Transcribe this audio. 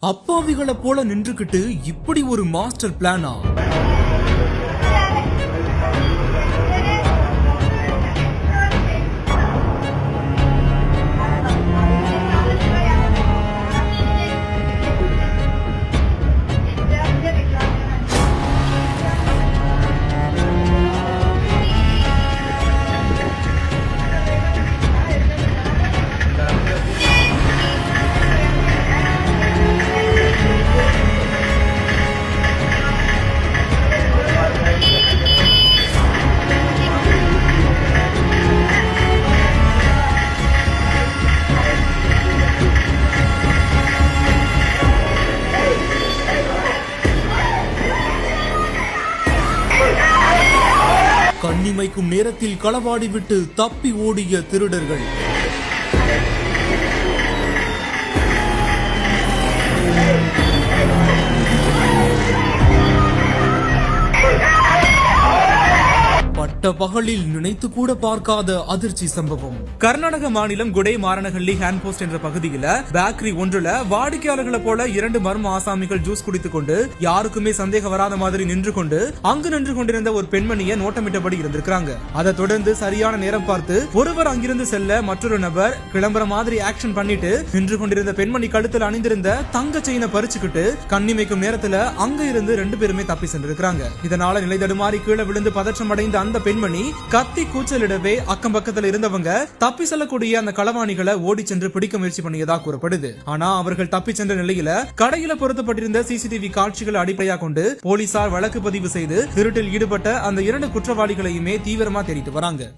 அப்பாவிகளை போல நின்றுகிட்டு இப்படி ஒரு மாஸ்டர் பிளானா? கண்ணிமைக்கும் நேரத்தில் களவாடி விட்டு தப்பி ஓடிய திருடர்கள். பட்ட பகலில் நினைத்து கூட பார்க்காத அதிர்ச்சி சம்பவம். கர்நாடக மாநிலம் குடை மாரணஹள்ளி ஹேண்ட் போஸ்ட் என்ற பகுதியில பேக்கரி ஒன்றுல வாடிக்கையாளர்களை போல இரண்டு மர்ம ஆசாமிகள் ஜூஸ் குடித்துக் கொண்டு யாருக்குமே சந்தேகம் வராத மாதிரி நின்று கொண்டு அங்கு நின்று கொண்டிருந்த ஒரு பெண்மணியை நோட்டமிட்டபடி இருந்திருக்காங்க. அதை தொடர்ந்து சரியான நேரம் பார்த்து ஒருவர் அங்கிருந்து செல்ல மற்றொரு நபர் கிளம்புற மாதிரி ஆக்ஷன் பண்ணிட்டு நின்று கொண்டிருந்த பெண்மணி கழுத்தில் அணிந்திருந்த தங்க செயினை பறிச்சுக்கிட்டு கண்ணிமைக்கும் நேரத்துல அங்க இருந்து ரெண்டு பேருமே தப்பி சென்றிருக்காங்க. இதனால நிலை தடுமாறி கீழே விழுந்து பதற்றம் அடைந்த அந்த பெண்மணி கத்தி கூச்சலிடவே அக்கம் பக்கத்தில் இருந்தவங்க தப்பி செல்லக்கூடிய அந்த களவாணிகளை ஓடி சென்று பிடிக்க முயற்சி பண்ணியதாக கூறப்படுது. ஆனா அவர்கள் தப்பி சென்ற நிலையில கடையில பொருத்தப்பட்டிருந்த சிசிடிவி காட்சிகளை அடிப்படையாக கொண்டு போலீசார் வழக்கு பதிவு செய்து திருட்டில் ஈடுபட்ட அந்த இரண்டு குற்றவாளிகளையுமே தீவிரமா தேடிட்டு வராங்க.